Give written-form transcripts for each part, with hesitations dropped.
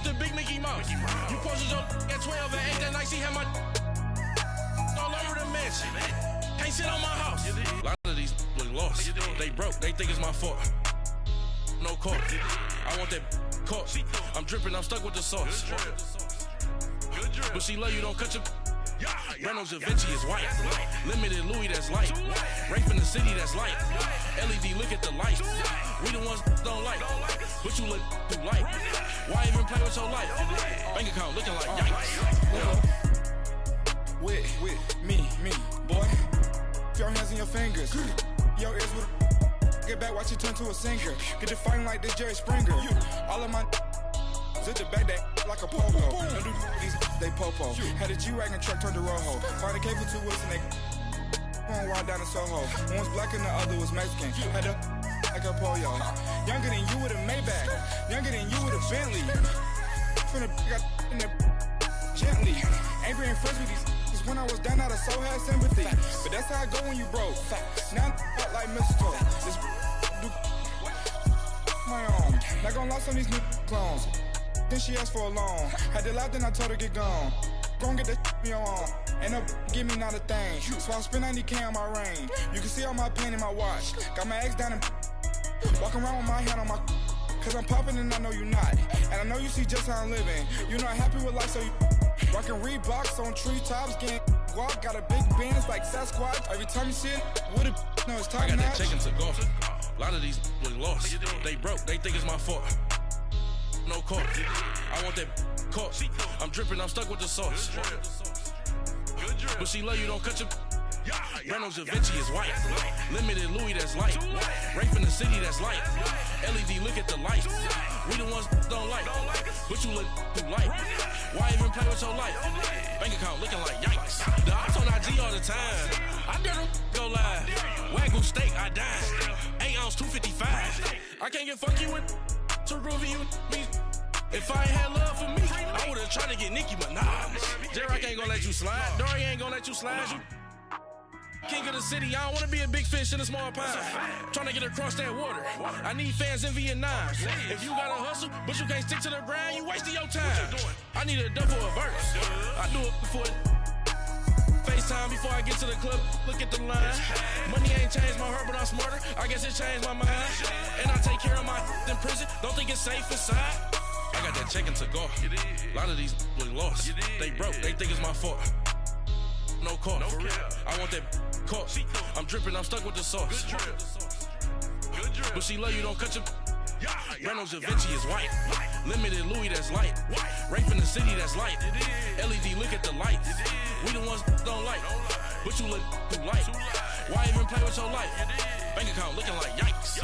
the big Mickey Mouse. You posted your at 12 and 8 that night, she had my all over the mansion. Can't sit on my house. A lot of these look lost. They broke, they think it's my fault. No court. I want that caught. I'm dripping, I'm stuck with the sauce. But she love you, don't cut your Reynolds Da Vinci is white. Limited Louis, that's light. Rape in the city, that's light. LED, look at the lights. We the ones don't like. But you look too light. Why even play with your life? Bank account looking like yikes. With me, boy. Your hands in your fingers. Your ears with get back, watch it turn to a singer. Get the fighting like this Jerry Springer. All of my zip the back that like a pogo. Don't do these, they popo. Had a G-Wagon truck turned to Rojo. Find a cable 2 wheels and they one wild down in Soho. One was black and the other was Mexican. Had a like a pollo. Younger than you with a Maybach. Younger than you with a Bentley. From the got in the gently. Angry and friends with these. Cause when I was down, I so had sympathy. But that's how I go when you broke. Now I'm like mistletoe. This do my own. Not gonna lie on these new clones. Then she asked for a loan. Had to laugh, then I told her get gone. Gon' get that me on. Ain't no give me not a thing. So I spend 90K on my ring. You can see all my pain in my watch. Got my ex down and walking around with my hand on my. Cause I'm popping and I know you not. And I know you see just how I'm living. You not happy with life, so you rockin' Reeboks on treetops, getting guap. Got a big Benz like Sasquatch. Every time you see it, with it, no, it's top I got notch. that chicken to go. A lot of these look lost. They broke, they think it's my fault. No court. I want that caught. I'm dripping, I'm stuck with the sauce. But she love you, don't cut your Reynolds Da Vinci is white. Limited Louis, that's light. Rape in the city, that's light. LED, look at the lights. We the ones don't like. But you look too light. Why even play with your life? Bank account looking like yikes. The ops on IG all the time. I dare them go live. Wagyu steak, I dine. 8 ounce, 255. I can't get funky with too groovy you me. If I ain't had love for me, I would've tried to get Nicki Minaj. J-Rock ain't gonna let you slide. Dory ain't gonna let you slide. King of the city, I don't wanna be a big fish in a small pond. Tryna get across that water. I need fans in Vietnam. If you gotta hustle, but you can't stick to the grind, you wasting your time. I need a double a verse. I do it before FaceTime before I get to the club. Look at the line. Money ain't changed my heart, but I'm smarter. I guess it changed my mind. And I take care of my in prison. Don't think it's safe inside. I got that chicken to go. A lot of these look lost. They broke, they think it's my fault. No court. For real. I want that caught. I'm dripping, I'm stuck with the sauce. But she love you, don't cut your Reynolds Da Vinci is white. Limited Louis, that's light. Rape in the city, that's light. LED, look at the lights. We the ones don't like. But you look too light. Why even play with your life? Bank account looking like yikes.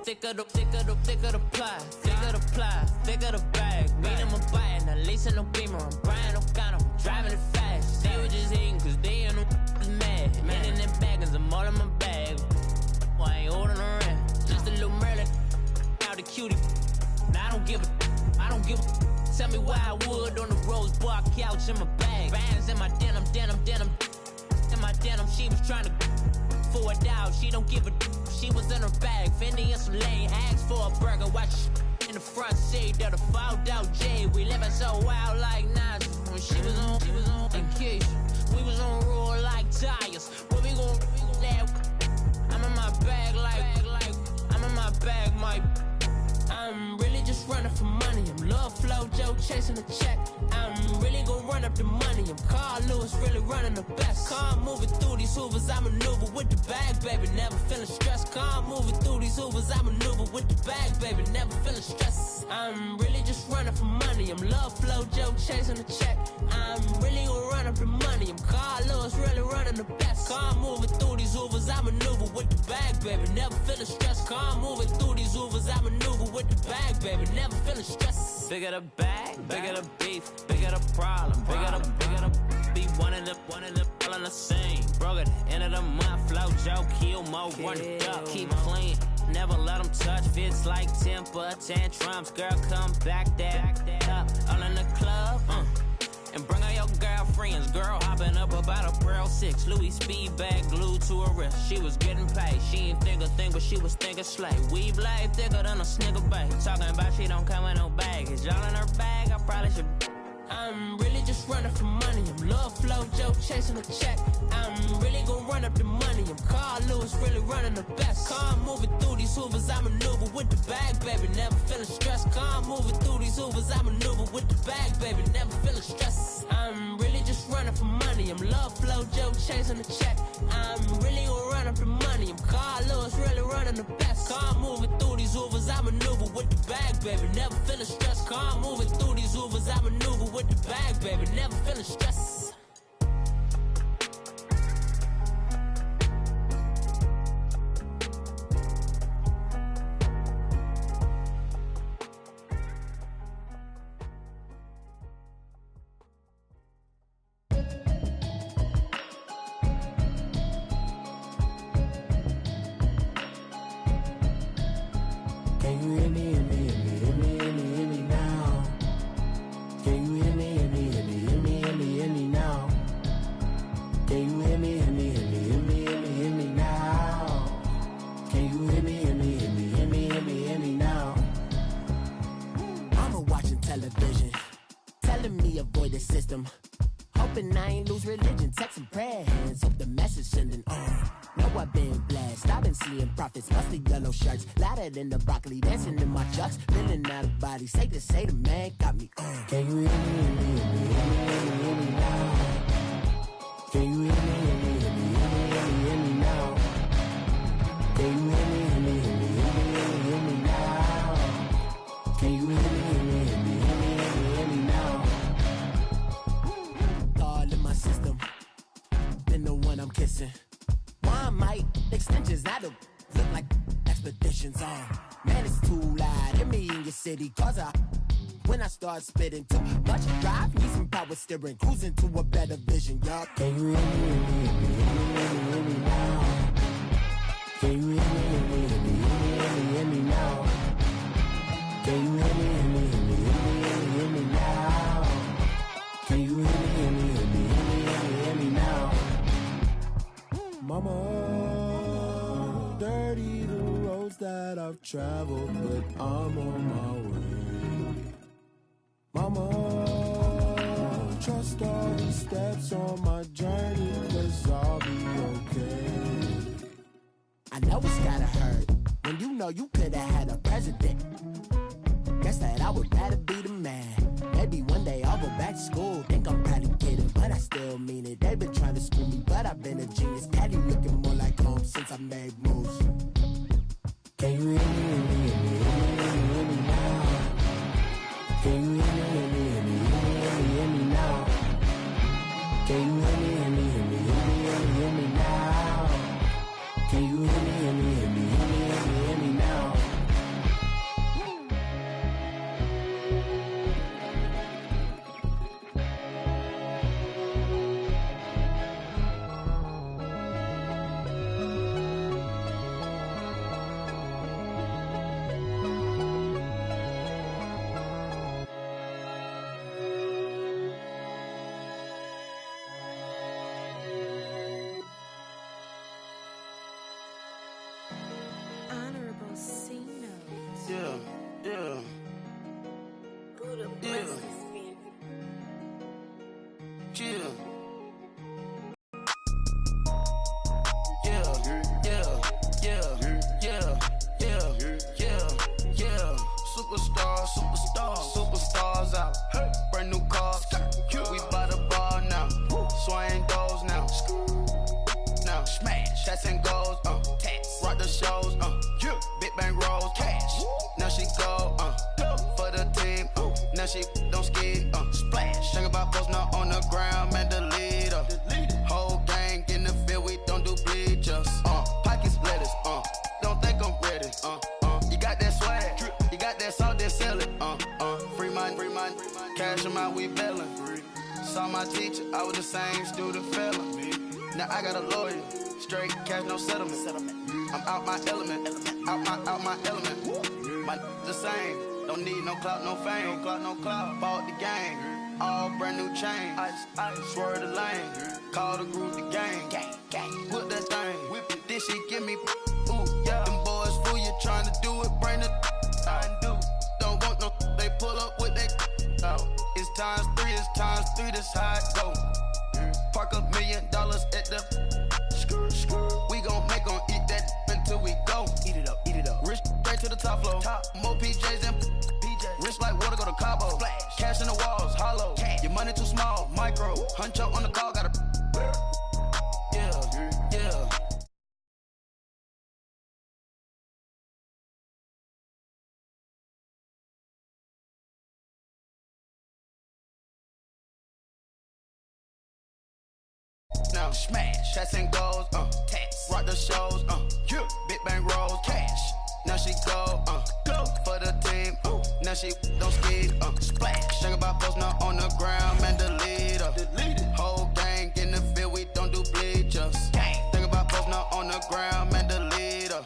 Thicker the ply, thicker the bag. Beat him a bite, now lacing no beamer. I'm Brian O'Connor, driving it fast. They were just hating cause they ain't no mad. Man in them baggers, I'm all in my bag. Well, I ain't holding around. Just a little Merlin, out the cutie. Now I don't give a. Tell me why I would on the rose bar couch in my bag. Bands in my denim. In my denim, she was trying to for it out. She don't give a. She was in her bag, Fendi and some lane. Asked for a burger, watch in the front seat of the fouled out J. We living so wild like Nas. When she was on vacation, we was on roll like tires. What we gon' let? I'm in my bag like I'm in my bag, my. I'm really just running for money. money. I'm love flow, Joe chasing the check. I'm really gon' run up the money. I'm Carl Lewis, really running the best. Car moving through these Hoovers, I maneuver with the bag, baby. Never feeling stressed. Car moving through these Hoovers, I maneuver with the bag, baby. Never feeling stressed. I'm really just running for money. I'm love flow, Joe chasing the check. I'm really gon' run up the money. I'm Carl Lewis, really running the best. Car moving through these Hoovers, I maneuver with the bag, baby. Never feeling stressed. Car moving through these Hoovers, I maneuver with the bag, baby. Never feeling stressed. Bigger the bag, bigger the beef, bigger the problem, bigger the be one in the all in the same. Broke at the end of the month, flow Joe, kill mo, run it up, keep clean. Never let them touch, fits like temper tantrums. Girl, come back that up, all in the club, and bring all your girlfriends. Girl hopping up about a Pearl 6 Louis speed bag glued to her wrist. She was getting paid, she ain't think a thing, but she was thinking slay. We blade thicker than a Snicker bag. Talking about she don't come with no baggage. Y'all in her bag, I probably should. I'm really just running for money. I'm love flow, Joe chasing the check. I'm really gon' run up the money. I'm Carl Lewis, really running the best. Car moving through these Hoovers, I maneuver with the bag, baby. Never feeling stressed. Car moving through these Hoovers, I maneuver with the bag, baby. Never feeling stressed. I'm really just running for money. I'm love flow, Joe chasing the check. I'm really gon' run up the money. I'm Carl Lewis, really running the best. Car moving through these Hoovers, I maneuver with the bag, baby. Never feeling stressed. Car moving through these Hoovers, I maneuver with the bag, baby. Never feeling stressed. Hoping I ain't lose religion, texting prayer hands, hope the message sending on. Know I've been blessed, I've been seeing prophets, mostly yellow shirts, louder than the broccoli, dancing in my chucks, feeling out of body, say the man got me on. Can you hear me, hear me now? Can you hear me, hear me now? Can you hear me, hear me now? Can you hear me, hear me now? System, then the one I'm kissing. Why might extensions that'll look like expeditions on? Man, it's too loud. Hear me in your city, cause when I start spitting too much drive, need some power steering, cruising to a better vision, y'all. Can you hear me now? Can you hear me now? Can you hear me now? Can you hear me now? Mama, dirty the roads that I've traveled, but I'm on my way. Mama, trust all the steps on my journey, 'cause I'll be okay. I know it's gotta hurt when you know you could've had a president. Guess that I would rather be the man. Maybe one day I'll go back to school. Think I'm probably kidding, but I still mean it. They've been trying to screw me, but I've been a genius. Daddy looking more like home since I made moves. Can you hear me now? Can you hear me now? Can you hear me now? Can you hear me now? how we bailin'. Saw my teacher, I was the same student failing. Now I got a lawyer, straight cash, no settlement. I'm out my element, out my element. My the same, don't need no clout, no fame. No clout, bought the game, all brand new chain. I swerve the lane, call the group the gang. Whip that thing, whip it, this shit give me. Ooh, yeah. Them boys fool you trying to do it, bring the don't want no, they pull up with that. It's times three, this how it go. Park $1 million at the. We gon' make 'em eat that until we go. Eat it up. Rich straight to the top floor. More PJs and PJs. Rich like water, go to Cabo. Splash. Cash in the walls, hollow. Cash. Your money too small, micro. Huncho on the call, gotta. Yeah. Now smash, shots and goals, tax, rock the shows, big bang rolls, cash. Now she go for the team, now she don't skid, splash. Think about post now on the ground, man, delete her. Whole gang in the field, we don't do bleachers. Think about post now on the ground, man, delete her.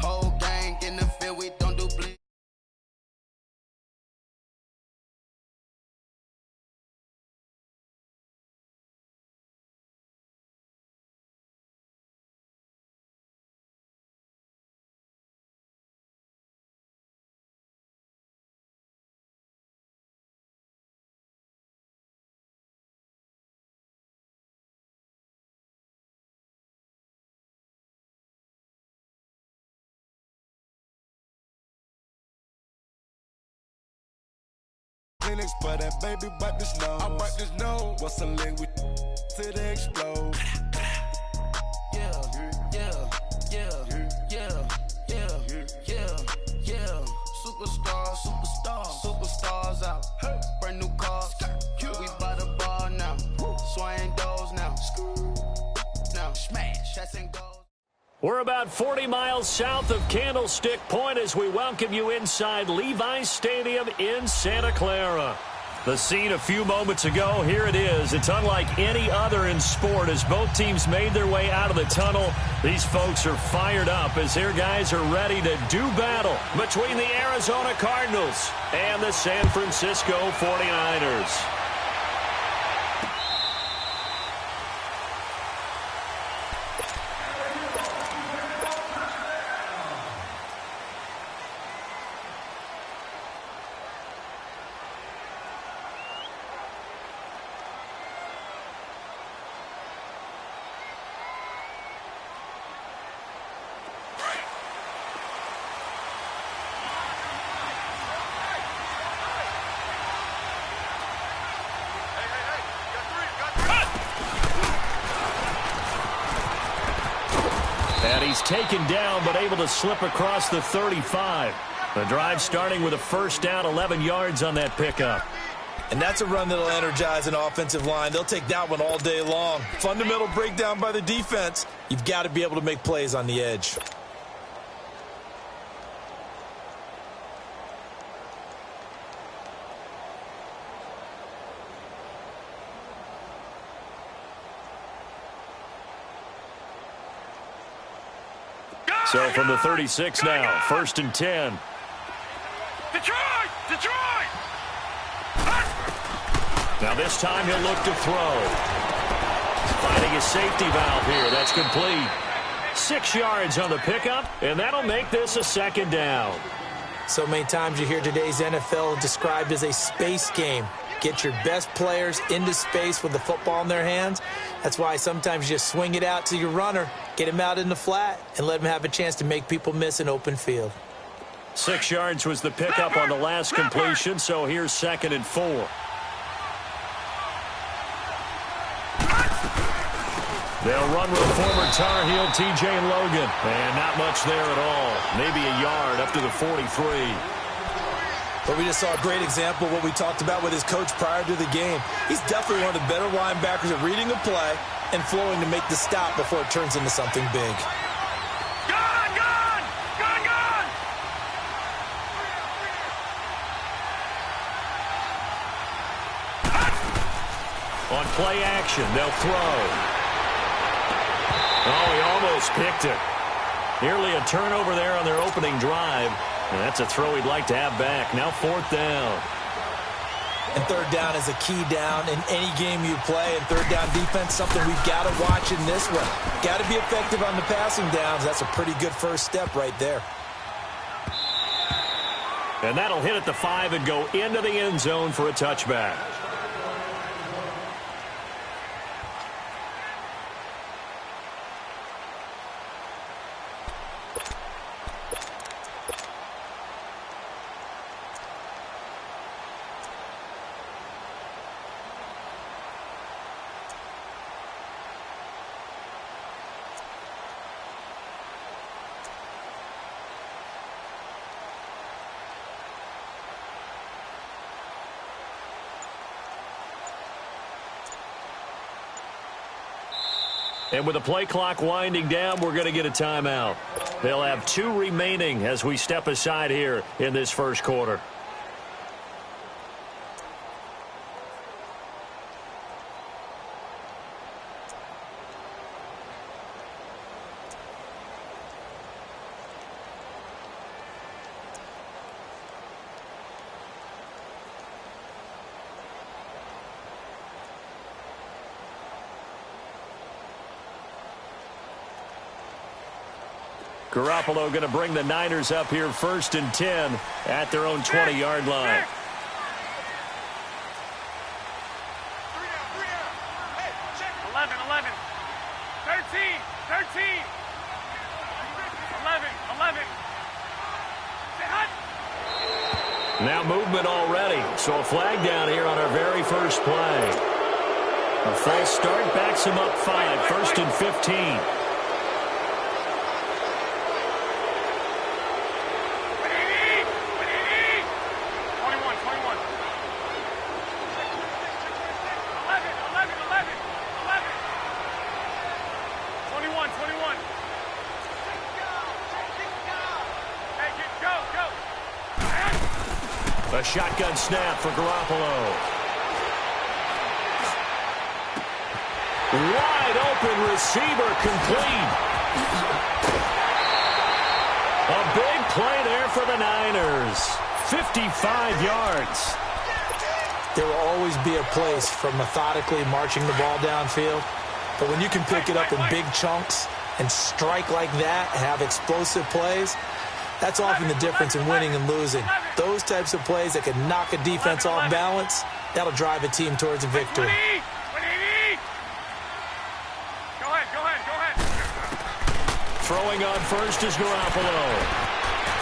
Whole gang in the field, we don't do bleachers. Phoenix, but that baby bite this nose. I bite this nose. What's a link with till they explode? Superstars out. Hey. Brand new cars. We by the bar now. Swaying doors now. Now smash. Shots and goals. We're about 40 miles south of Candlestick Point as we welcome you inside Levi's Stadium in Santa Clara. The scene a few moments ago, here it is. It's unlike any other in sport as both teams made their way out of the tunnel. These folks are fired up as their guys are ready to do battle between the Arizona Cardinals and the San Francisco 49ers. And he's taken down, but able to slip across the 35. The drive starting with a first down, 11 yards on that pickup. And that's a run that'll energize an offensive line. They'll take that one all day long. Fundamental breakdown by the defense. You've got to be able to make plays on the edge. So from the 36 now, 1st and 10. Detroit! Now this time he'll look to throw. Finding a safety valve here. That's complete. 6 yards on the pickup, and that'll make this a second down. So many times you hear today's NFL described as a space game. Get your best players into space with the football in their hands. That's why sometimes you just swing it out to your runner, get him out in the flat, and let him have a chance to make people miss an open field. 6 yards was the pickup on the last completion, so here's 2nd and 4. They'll run with former Tar Heel T.J. Logan. And not much there at all. Maybe a yard up to the 43. But we just saw a great example of what we talked about with his coach prior to the game. He's definitely one of the better linebackers at reading a play and flowing to make the stop before it turns into something big. On play action, they'll throw. Oh, he almost picked it. Nearly a turnover there on their opening drive. And that's a throw he'd like to have back. Now 4th down. And 3rd down is a key down in any game you play. And 3rd down defense, something we've got to watch in this one. Got to be effective on the passing downs. That's a pretty good first step right there. And that'll hit at the 5 and go into the end zone for a touchback. And with the play clock winding down, we're going to get a timeout. They'll have 2 remaining as we step aside here in this first quarter. Garoppolo going to bring the Niners up here 1st and 10 at their own 20-yard line. Now movement already, so a flag down here on our very first play. A false start backs him up 5, 1st and 15. A shotgun snap for Garoppolo. Wide open receiver complete. A big play there for the Niners. 55 yards. There will always be a place for methodically marching the ball downfield. But when you can pick it up in big chunks and strike like that, have explosive plays, that's often the difference in winning and losing. Those types of plays that can knock a defense off balance, that'll drive a team towards a victory. Go ahead. Throwing on first is Garoppolo.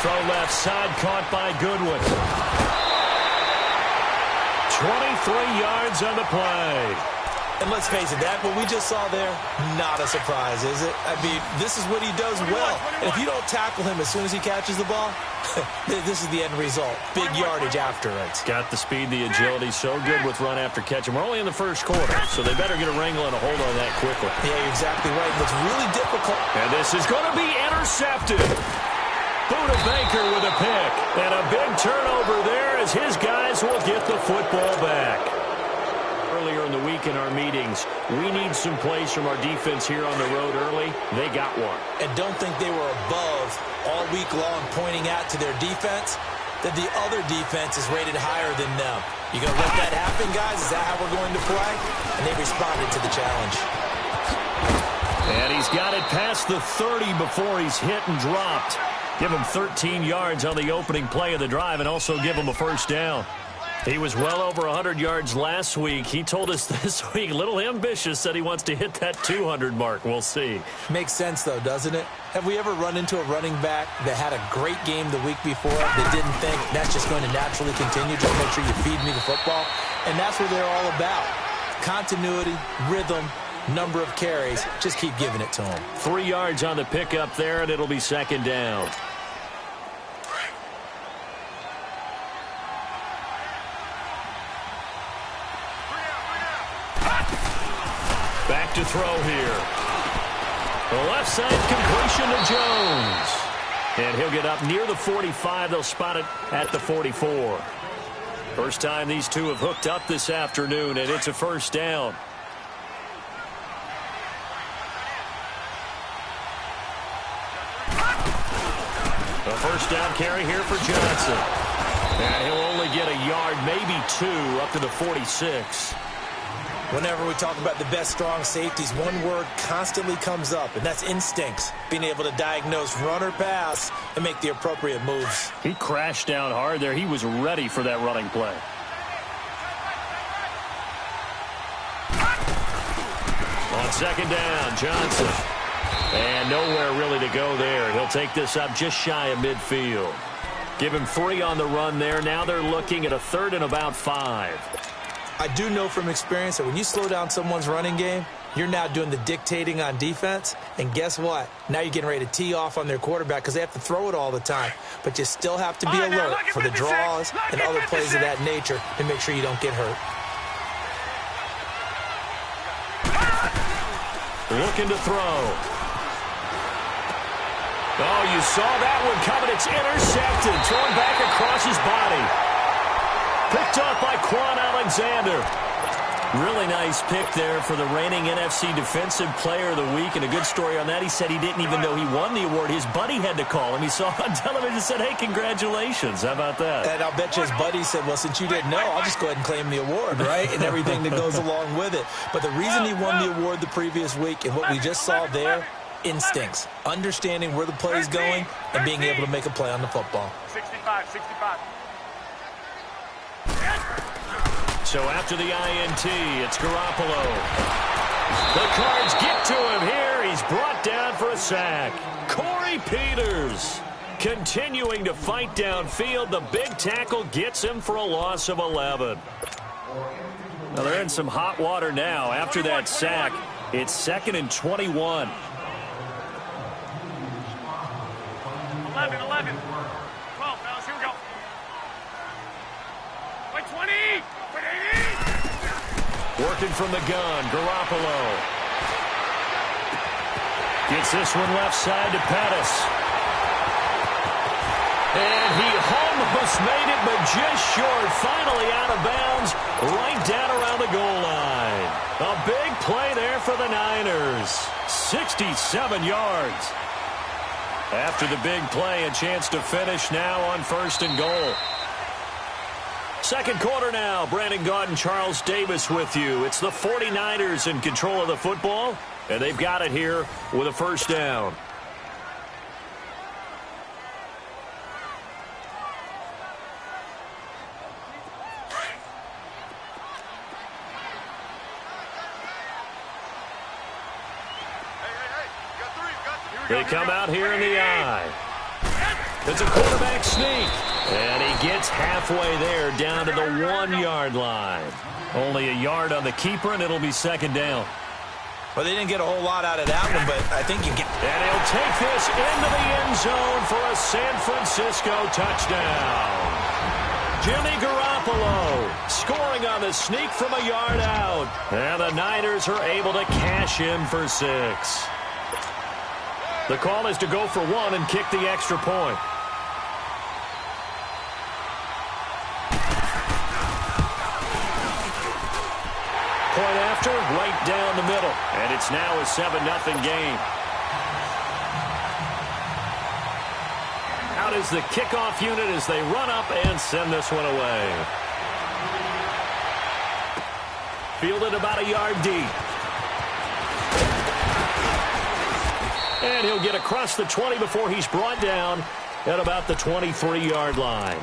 Throw left side, caught by Goodwin. 23 yards on the play. And let's face it, that what we just saw there, not a surprise, is it? I mean, this is what he does well. And if you don't tackle him as soon as he catches the ball, this is the end result. Big yardage after it. Got the speed, the agility, so good with run after catch. And we're only in the first quarter, so they better get a wrangle and a hold on that quickly. Yeah, you're exactly right. It's really difficult. And this is going to be intercepted. Buda Baker with a pick. And a big turnover there as his guys will get the football back. Earlier in the week in our meetings, we need some plays from our defense here on the road early. They got one. And don't think they were above all week long pointing out to their defense that the other defense is rated higher than them. You going to let that happen, guys? Is that how we're going to play? And they responded to the challenge. And he's got it past the 30 before he's hit and dropped. Give him 13 yards on the opening play of the drive and also give him a first down. He was well over 100 yards last week. He told us this week, a little ambitious, said he wants to hit that 200 mark. We'll see. Makes sense, though, doesn't it? Have we ever run into a running back that had a great game the week before that didn't think that's just going to naturally continue, just make sure you feed me the football? And that's what they're all about. Continuity, rhythm, number of carries. Just keep giving it to him. 3 yards on the pickup there, and it'll be second down. Back to throw here. The left side completion to Jones. And he'll get up near the 45. They'll spot it at the 44. First time these two have hooked up this afternoon, and it's a first down. A first down carry here for Johnson. And he'll only get a yard, maybe 2, up to the 46. Whenever we talk about the best strong safeties, one word constantly comes up, and that's instincts. Being able to diagnose run or pass and make the appropriate moves. He crashed down hard there. He was ready for that running play. On second down, Johnson. And nowhere really to go there. He'll take this up just shy of midfield. Give him 3 on the run there. Now they're looking at a 3rd and about 5. I do know from experience that when you slow down someone's running game, you're now doing the dictating on defense. And guess what? Now you're getting ready to tee off on their quarterback because they have to throw it all the time. But you still have to be alert for the draws and other plays of that nature to make sure you don't get hurt. Looking to throw. Oh, you saw that one coming. It's intercepted. Thrown back across his body. Picked up by Quan Alexander. Really nice pick there for the reigning NFC Defensive Player of the Week. And a good story on that. He said he didn't even know he won the award. His buddy had to call him. He saw it on television and said, hey, congratulations. How about that? And I'll bet you his buddy said, well, since you didn't know, I'll just go ahead and claim the award, right? And everything that goes along with it. But the reason he won the award the previous week and what we just saw there, instincts. Understanding where the play is going and being able to make a play on the football. 65. So after the INT, it's Garoppolo. The Cards get to him here. He's brought down for a sack. Corey Peters continuing to fight downfield. The big tackle gets him for a loss of 11. Now they're in some hot water now. After that sack, it's 2nd and 21. 11. 12, fellas, here we go. Wait, 20. Wait, 80. Working from the gun, Garoppolo. Gets this one left side to Pettis. And he almost made it, but just short. Finally out of bounds, right down around the goal line. A big play there for the Niners. 67 yards. After the big play, a chance to finish now on 1st and goal. Second quarter now. Brandon Gaudin, Charles Davis with you. It's the 49ers in control of the football, and they've got it here with a first down. They come out here in the eye. It's a quarterback sneak. And he gets halfway there down to the 1-yard line. Only a yard on the keeper, and it'll be 2nd down. Well, they didn't get a whole lot out of that one, but I think you get... And he'll take this into the end zone for a San Francisco touchdown. Jimmy Garoppolo scoring on the sneak from a yard out. And the Niners are able to cash in for 6. The call is to go for 1 and kick the extra point. Point after, right down the middle. And it's now a 7-0 game. Out is the kickoff unit as they run up and send this one away. Fielded about a yard deep. And he'll get across the 20 before he's brought down at about the 23-yard line.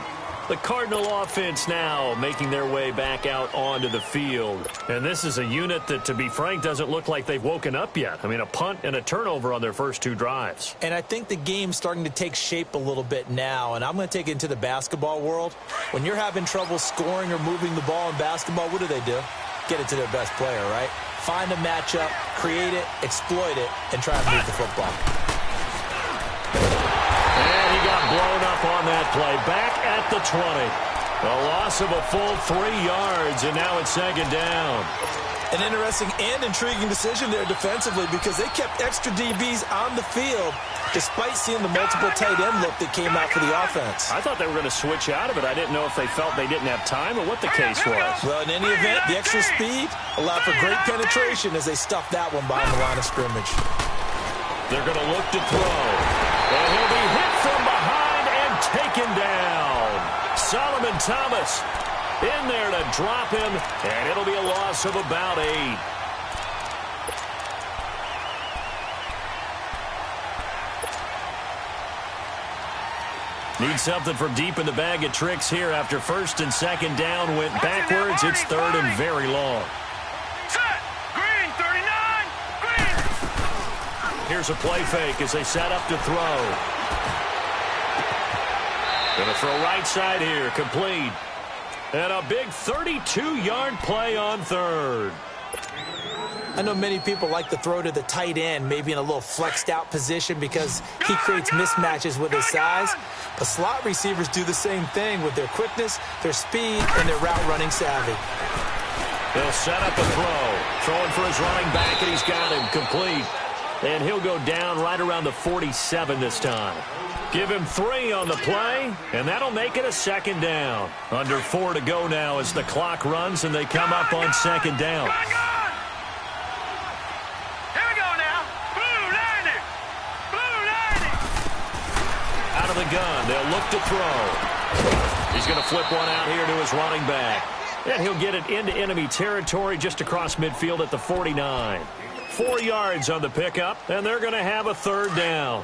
The Cardinal offense now making their way back out onto the field. And this is a unit that, to be frank, doesn't look like they've woken up yet. I mean, a punt and a turnover on their first 2 drives. And I think the game's starting to take shape a little bit now. And I'm going to take it into the basketball world. When you're having trouble scoring or moving the ball in basketball, what do? Get it to their best player, right? Find a matchup, create it, exploit it, and try to move the football. And he got blown up on that play. Back at the 20. A loss of a full 3 yards, and now it's second down. An interesting and intriguing decision there defensively because they kept extra DBs on the field despite seeing the multiple tight end look that came out for the offense. I thought they were going to switch out of it. I didn't know if they felt they didn't have time or what the case was. Well, in any event, the extra speed allowed for great penetration as they stuffed that one behind the line of scrimmage. They're going to look to throw. And he'll be hit from behind and taken down. Solomon Thomas in there to drop him, and it'll be a loss of about 8. Need something from deep in the bag of tricks here after first and second down went backwards. It's third and very long. Set. Green, 39. Green. Here's a play fake as they set up to throw. Going to throw right side here, complete. And a big 32-yard play on third. I know many people like to throw to the tight end, maybe in a little flexed out position because he creates mismatches with his size. But slot receivers do the same thing with their quickness, their speed, and their route running savvy. They'll set up a throw. Throwing for his running back, and he's got him complete. And he'll go down right around the 47 this time. Give him 3 on the play, and that'll make it a second down. Under 4 to go now as the clock runs, and they come up on second down. Here we go now. Blue 90. Blue 90. Out of the gun, they'll look to throw. He's going to flip one out here to his running back. And he'll get it into enemy territory just across midfield at the 49. 4 yards on the pickup, and they're going to have a third down.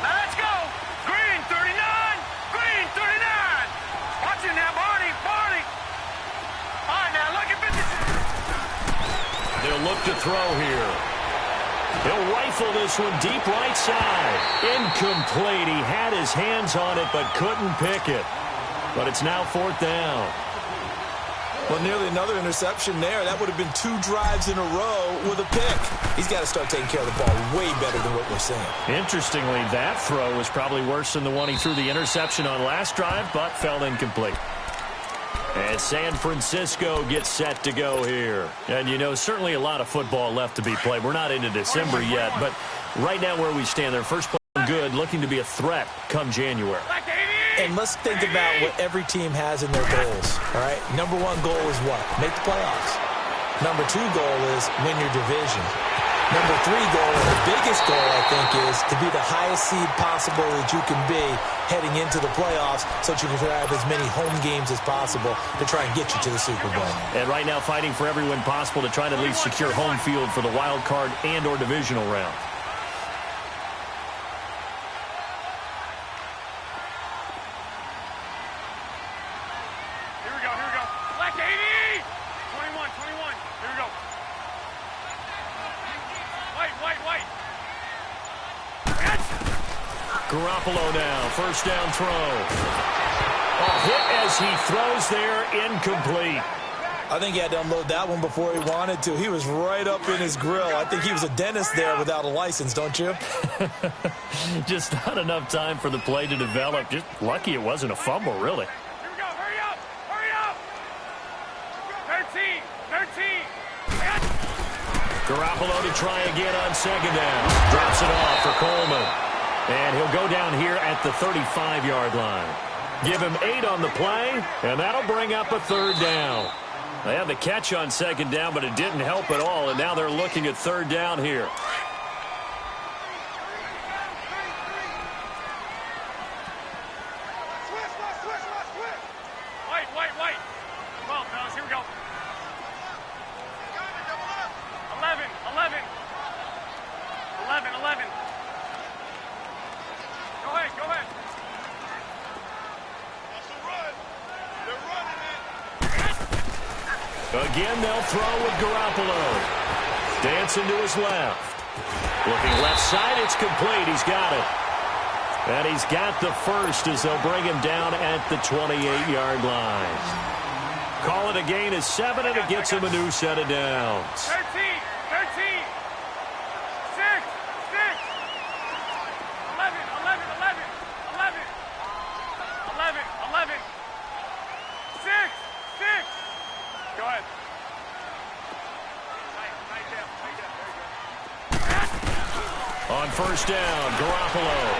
Let's go. Green, 39. Green, 39. Watch it now, Barney. Barney. All right, now look at 50. They'll look to throw here. He'll rifle this one deep right side. Incomplete. He had his hands on it but couldn't pick it. But it's now fourth down. Well, nearly another interception there. That would have been 2 drives in a row with a pick. He's got to start taking care of the ball way better than what we're seeing. Interestingly, that throw was probably worse than the one he threw the interception on last drive, but fell incomplete. And San Francisco gets set to go here. And, you know, certainly a lot of football left to be played. We're not into December yet, but right now where we stand, their first play good, looking to be a threat come January. And let's think about what every team has in their goals, all right? Number 1 goal is what? Make the playoffs. Number 2 goal is win your division. Number 3 goal, and the biggest goal, I think, is to be the highest seed possible that you can be heading into the playoffs so that you can have as many home games as possible to try and get you to the Super Bowl. And right now fighting for every win possible to try to at least secure home field for the wild card and or divisional round. Here we go. Black 80. 21. Here we go. White. Garoppolo now, first down throw. A hit as he throws there, incomplete. I think he had to unload that one before he wanted to. He was right up in his grill. I think he was a dentist there without a license, don't you? Just not enough time for the play to develop. Just lucky it wasn't a fumble, really. Here we go. Hurry up. 13. Garoppolo to try again on second down. Drops it off for Coleman. And he'll go down here at the 35-yard line. Give him 8 on the play, and that'll bring up a third down. They had the catch on second down, but it didn't help at all, and now they're looking at third down here. White. Come on, fellas. Here we go. 11. Go ahead. Again, they'll throw with Garoppolo. Dancing to his left. Looking left side, it's complete. He's got it. And he's got the first as they'll bring him down at the 28-yard line. Call it a gain of 7, and it gets him a new set of downs. 13. 6. On first down, Garoppolo.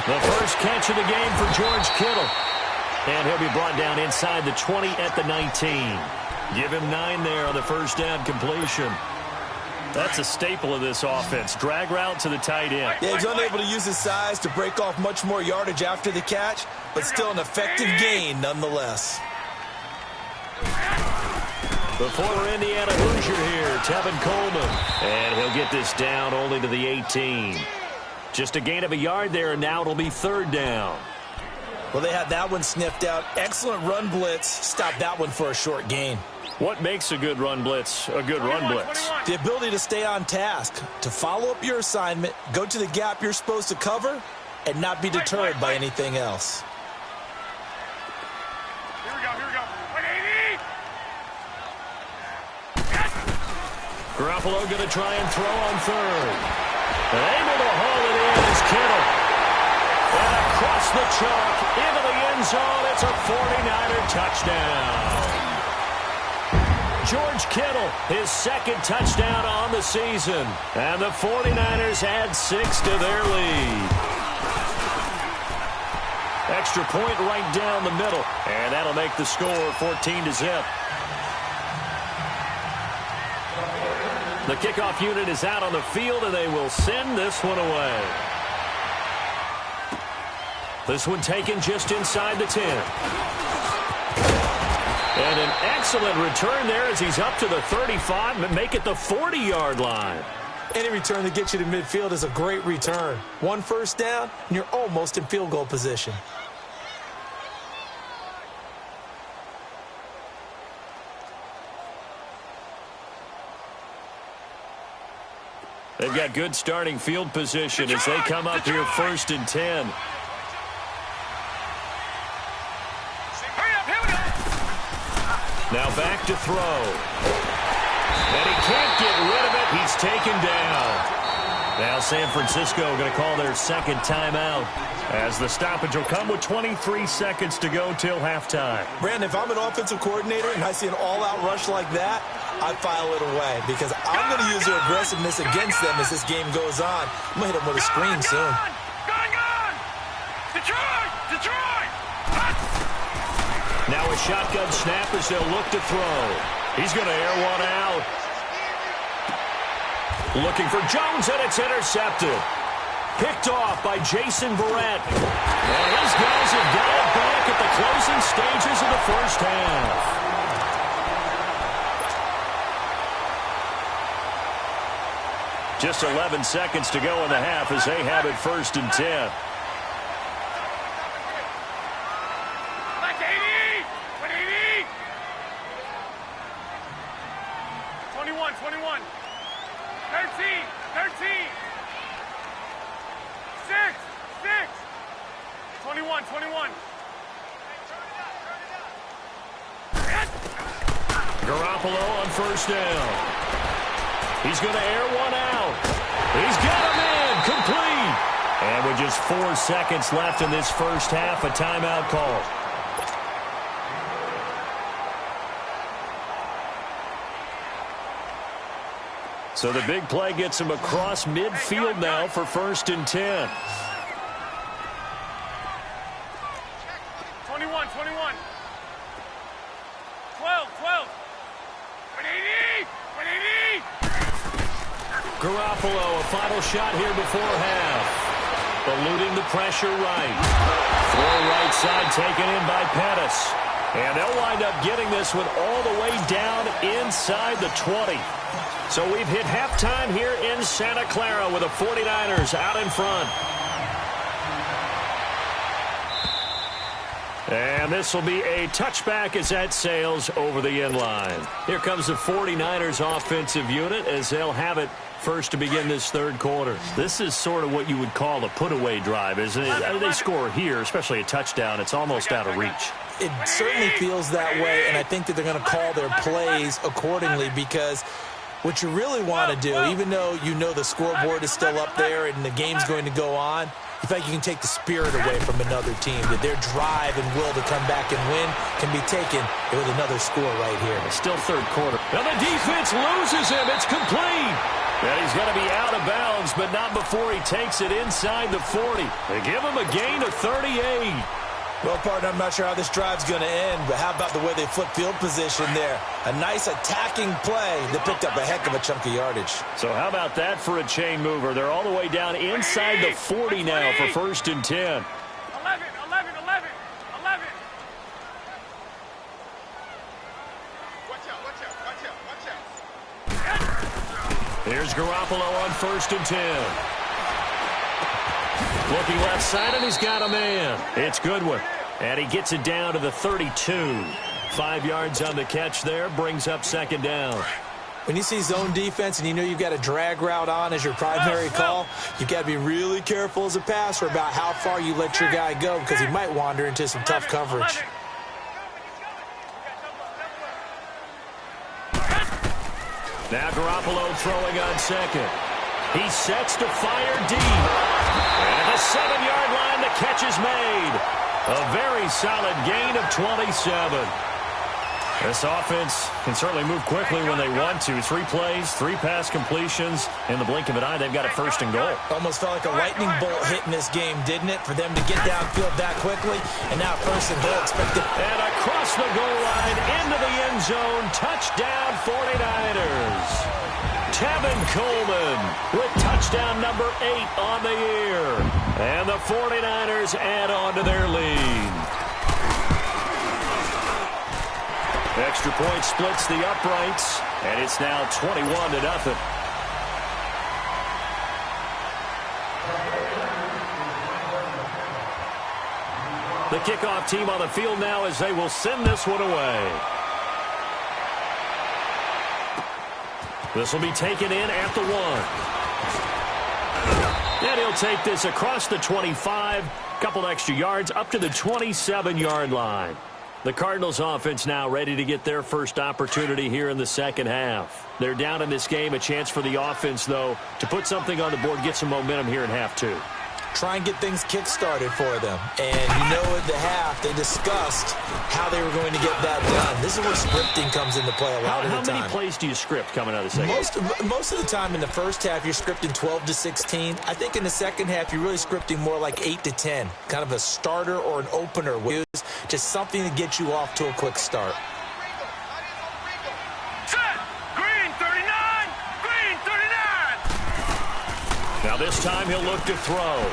The first catch of the game for George Kittle. And he'll be brought down inside the 20 at the 19. Give him 9 there on the first down completion. That's a staple of this offense. Drag route to the tight end. Yeah, he's unable to use his size to break off much more yardage after the catch, but still an effective gain nonetheless. The former Indiana Hoosier here, Tevin Coleman. And he'll get this down only to the 18. Just a gain of a yard there, and now it'll be third down. Well, they had that one sniffed out. Excellent run blitz. Stop that one for a short gain. What makes a good run blitz a good run blitz? The ability to stay on task, to follow up your assignment, go to the gap you're supposed to cover, and not be deterred by anything else. Here we go, here we go. 180! Garoppolo going to try and throw on third. And able to haul it in is Kittle. And across the chalk, into the end zone, it's a 49er touchdown. George Kittle, his second touchdown on the season. And the 49ers add 6 to their lead. Extra point right down the middle. And that'll make the score 14-0. The kickoff unit is out on the field, and they will send this one away. This one taken just inside the 10. And an excellent return there as he's up to the 35 and make it the 40-yard line. Any return that gets you to midfield is a great return. One first down, and you're almost in field goal position. They've got good starting field position as they come up here first and 10. Now back to throw. And he can't get rid of it. He's taken down. Now San Francisco going to call their second timeout as the stoppage will come with 23 seconds to go till halftime. Brandon, if I'm an offensive coordinator and I see an all-out rush like that, I file it away because I'm going to use their aggressiveness against them as this game goes on. I'm going to hit them with a screen soon. Gone! Detroit! Detroit! Now a shotgun snap as they'll look to throw. He's going to air one out. Looking for Jones, and it's intercepted. Picked off by Jason Verrett. And his guys have got it back at the closing stages of the first half. Just 11 seconds to go in the half as they have it first and 10. 21. 13. 6. 21. Garoppolo on first down. He's going to air one out. He's got him in. Complete. And with just 4 seconds left in this first half, a timeout call. So the big play gets him across midfield now for first and 10. 21. 12. 180. Garoppolo, a final shot here before half. Eluding the pressure right. Throw right side taken in by Pettis. And they'll wind up getting this one all the way down inside the 20. So we've hit halftime here in Santa Clara with the 49ers out in front. And this will be a touchback as that sails over the end line. Here comes the 49ers offensive unit as they'll have it first to begin this third quarter. This is sort of what you would call a put-away drive, isn't it? They score here, especially a touchdown. It's almost out of reach. It certainly feels that way, and I think that they're going to call their plays accordingly because what you really want to do, even though you know the scoreboard is still up there and the game's going to go on, you think you can take the spirit away from another team, that their drive and will to come back and win can be taken with another score right here. It's still third quarter. Now the defense loses him. It's complete. And he's going to be out of bounds moves, but not before he takes it inside the 40. They give him a gain of 38. Well, partner, I'm not sure how this drive's going to end, but how about the way they flip field position there? A nice attacking play that picked up a heck of a chunk of yardage. So how about that for a chain mover? They're all the way down inside the 40 now for 1st and 10. 11. Watch out. Here's Garoppolo on 1st and 10. Looking left side, and he's got a man. It's Goodwin. And he gets it down to the 32. 5 yards on the catch there, brings up 2nd down. When you see zone defense and you know you've got a drag route on as your primary call, you've got to be really careful as a passer about how far you let your guy go because he might wander into some tough coverage. Now Garoppolo throwing on 2nd. He sets to fire deep. And the 7-yard line, the catch is made. A very solid gain of 27. This offense can certainly move quickly when they want to. 3 plays, 3 pass completions. In the blink of an eye, they've got it 1st and goal. Almost felt like a lightning bolt hit in this game, didn't it? For them to get downfield that quickly. And now 1st and goal expected. And across the goal line, into the end zone. Touchdown 49ers. Tevin Coleman with touchdown number 8 on the year. And the 49ers add on to their lead. Extra point splits the uprights, and it's now 21-0. The kickoff team on the field now as they will send this one away. This will be taken in at the 1. And he'll take this across the 25, couple extra yards up to the 27-yard line. The Cardinals offense now ready to get their first opportunity here in the 2nd half. They're down in this game, a chance for the offense, though, to put something on the board, get some momentum here in half 2. Try and get things kick-started for them. And you know at the half, they discussed how they were going to get that done. This is where scripting comes into play a lot of the time. How many plays do you script coming out of the 2nd? Most of the time in the first half, you're scripting 12 to 16. I think in the 2nd half, you're really scripting more like 8 to 10. Kind of a starter or an opener. Just something to get you off to a quick start. Green 39! Green 39! Now this time he'll look to throw.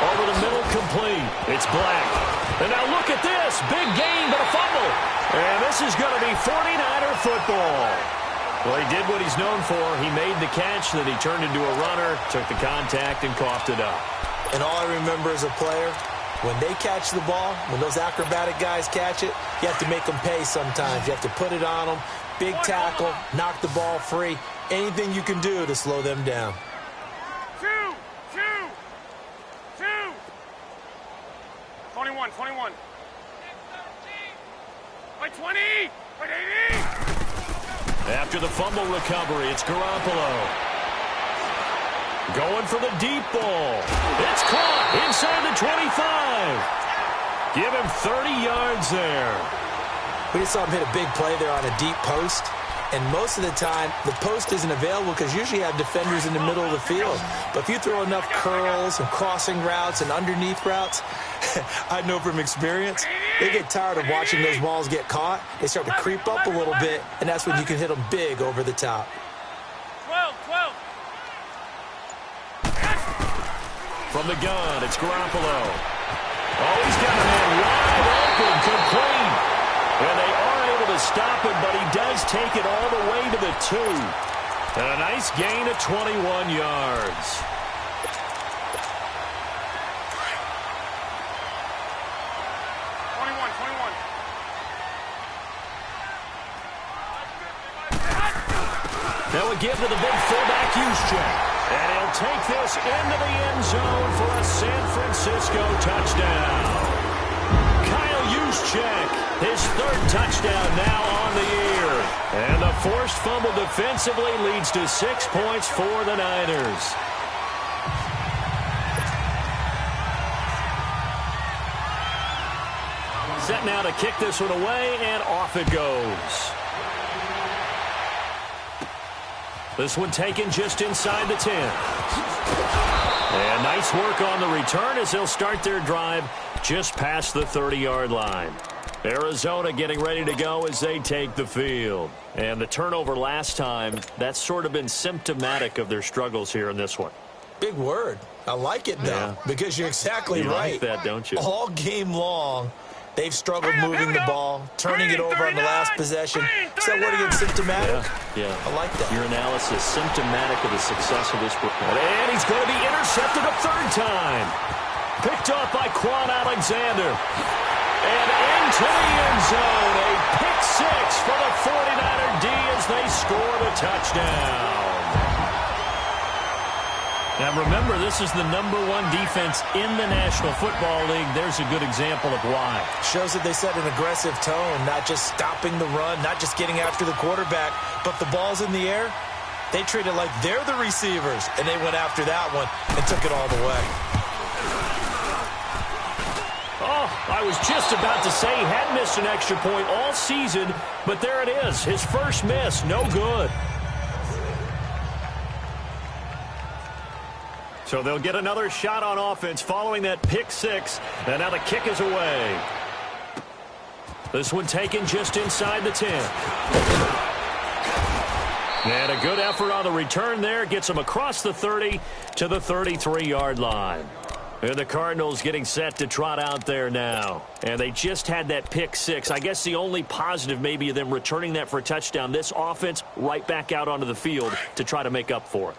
Over the middle, complete. It's Black. And now look at this. Big gain, but a fumble. And this is going to be 49er football. Well, he did what he's known for. He made the catch, then he turned into a runner, took the contact, and coughed it up. And all I remember as a player, when they catch the ball, when those acrobatic guys catch it, you have to make them pay sometimes. You have to put it on them. Big tackle, knock the ball free. Anything you can do to slow them down. 2. 21. By 20! By 80! After the fumble recovery, it's Garoppolo. Going for the deep ball. It's caught inside the 25. Give him 30 yards there. We just saw him hit a big play there on a deep post. And most of the time, the post isn't available because usually you have defenders in the middle of the field. But if you throw enough curls and crossing routes and underneath routes, I know from experience, they get tired of watching those balls get caught. They start to creep up a little bit, and that's when you can hit them big over the top. 12. From the gun, it's Garoppolo. Oh, he's got a man wide open, complete. And they are able to stop him, but he does take it all the way to the 2. And a nice gain of 21 yards. Now we give to the big fullback Juszczyk. And he'll take this into the end zone for a San Francisco touchdown. Kyle Juszczyk, his 3rd touchdown now on the year. And the forced fumble defensively leads to 6 points for the Niners. Set now to kick this one away, and off it goes. This one taken just inside the 10. And nice work on the return as they'll start their drive just past the 30-yard line. Arizona getting ready to go as they take the field. And the turnover last time, that's sort of been symptomatic of their struggles here in this one. Big word. I like it, though, because you're exactly right. You like that, don't you? All game long, they've struggled moving the ball, turning it over on the last possession. Is that word again, symptomatic? Yeah. I like that. Your analysis, symptomatic of the success of this group. And he's going to be intercepted a third time. Picked off by Quan Alexander. And into the end zone. A pick six for the 49er D as they score the touchdown. Now, remember, this is the #1 defense in the National Football League. There's a good example of why. Shows that they set an aggressive tone, not just stopping the run, not just getting after the quarterback, but the ball's in the air. They treat it like they're the receivers, and they went after that one and took it all the way. Oh, I was just about to say he had missed an extra point all season, but there it is. His first miss, no good. So they'll get another shot on offense following that pick six, and now the kick is away. This one taken just inside the 10. And a good effort on the return there gets them across the 30 to the 33-yard line. And the Cardinals getting set to trot out there now. And they just had that pick six. I guess the only positive maybe of them returning that for a touchdown. This offense right back out onto the field to try to make up for it.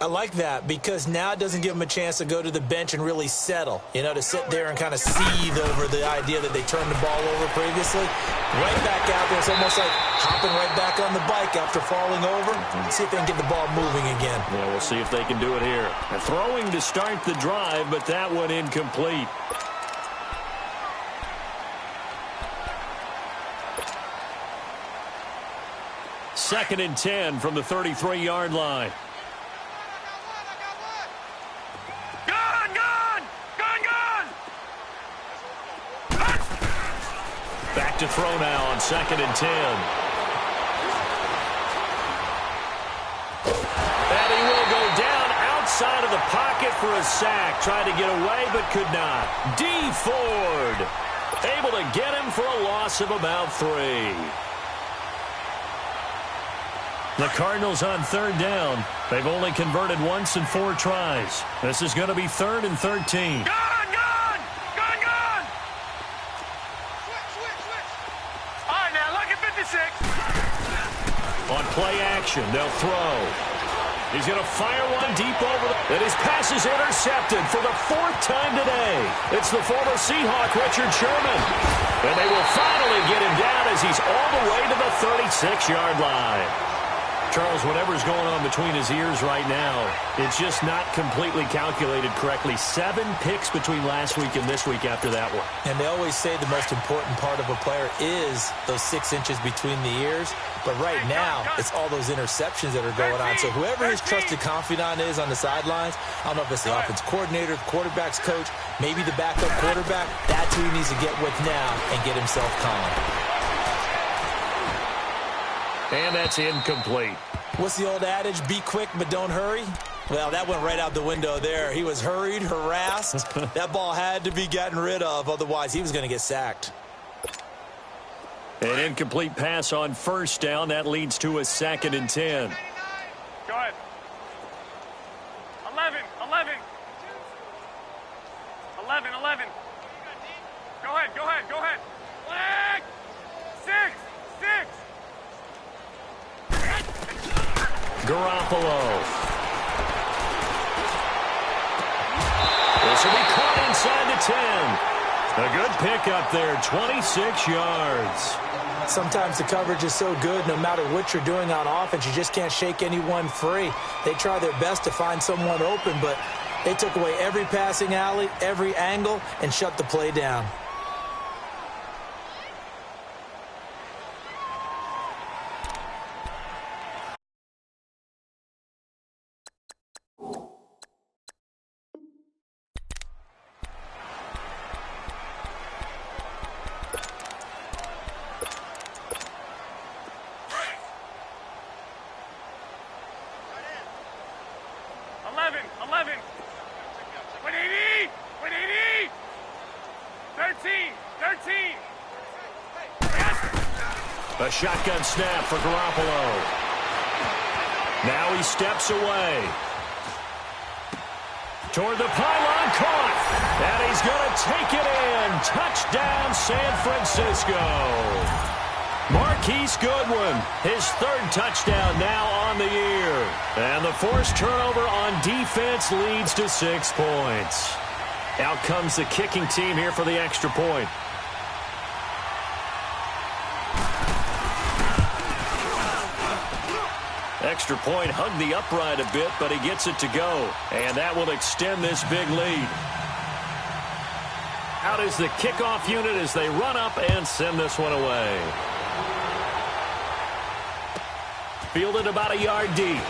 I like that because now it doesn't give them a chance to go to the bench and really settle, to sit there and kind of seethe over the idea that they turned the ball over previously. Right back out there. It's almost like hopping right back on the bike after falling over. See if they can get the ball moving again. Yeah, we'll see if they can do it here. And throwing to start the drive, but that one incomplete. Second and 10 from the 33-yard line. Back to throw now on second and 10. And he will go down outside of the pocket for a sack. Tried to get away but could not. D. Ford able to get him for a loss of about 3. The Cardinals on third down. They've only converted once in 4 tries. This is going to be 3rd and 13. On play action, they'll throw. He's going to fire one deep over and his pass is intercepted for the 4th time today. It's the former Seahawk, Richard Sherman. And they will finally get him down as he's all the way to the 36-yard line. Charles, whatever's going on between his ears right now, it's just not completely calculated correctly. 7 picks between last week and this week after that one. And they always say the most important part of a player is those 6 inches between the ears. But right now, it's all those interceptions that are going on. So whoever his trusted confidant is on the sidelines, I don't know if it's the offense coordinator, the quarterback's coach, maybe the backup quarterback, that's who he needs to get with now and get himself calm. And that's incomplete. What's the old adage? Be quick, but don't hurry. Well, that went right out the window there. He was hurried, harassed. That ball had to be gotten rid of. Otherwise, he was going to get sacked. An incomplete pass on first down. That leads to a 2nd and 10. Go ahead. 11. Go ahead. Flag. 6. Garoppolo. This will be caught inside the 10. A good pickup there, 26 yards. Sometimes the coverage is so good, no matter what you're doing on offense, you just can't shake anyone free. They try their best to find someone open, but they took away every passing alley, every angle, and shut the play down. 11. 180. 13. A shotgun snap for Garoppolo. Now he steps away. Toward the pylon, caught. And he's going to take it in. Touchdown, San Francisco. Marquise Goodwin, his third touchdown now on the year. And the forced turnover on defense leads to 6 points. Out comes the kicking team here for the extra point. Extra point hugged the upright a bit, but he gets it to go. And that will extend this big lead. Out is the kickoff unit as they run up and send this one away. Fielded about a yard deep.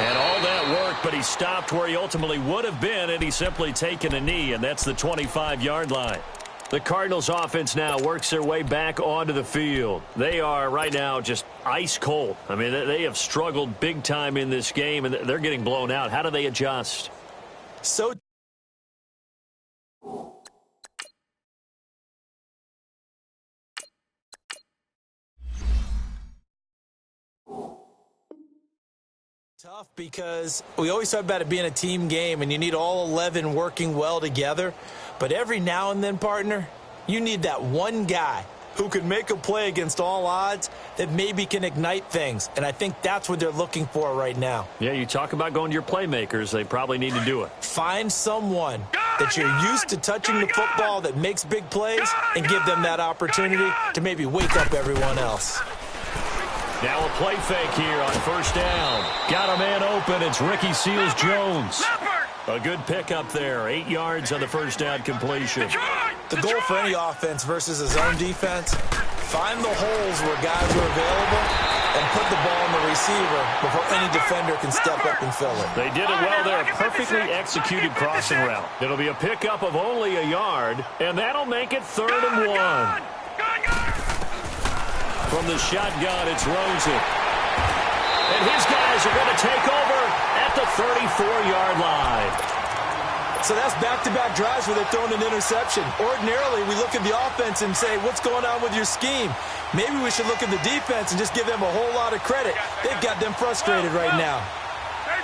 And all that work, but he stopped where he ultimately would have been, and he's simply taken a knee, and that's the 25-yard line. The Cardinals offense now works their way back onto the field. They are right now just ice cold. I mean, they have struggled big time in this game, and they're getting blown out. How do they adjust? So tough because we always talk about it being a team game and you need all 11 working well together. But every now and then, partner, you need that one guy who can make a play against all odds that maybe can ignite things. And I think that's what they're looking for right now. Yeah, you talk about going to your playmakers. They probably need to do it. Find someone that you're used to touching the football that makes big plays and give them that opportunity to maybe wake up everyone else. Now a play fake here on first down. Got a man open. It's Ricky Seals-Jones. A good pickup there. 8 yards on the first down completion. The goal for any offense versus a zone defense, find the holes where guys are available and put the ball in the receiver before any defender can step up and fill it. They did it well there. Perfectly executed crossing route. It'll be a pickup of only a yard, and that'll make it 3rd and 1. From the shotgun, it's Rosen. And his guys are going to take over at the 34-yard line. So that's back-to-back drives where they're throwing an interception. Ordinarily, we look at the offense and say, what's going on with your scheme? Maybe we should look at the defense and just give them a whole lot of credit. They've got them frustrated right now. 13.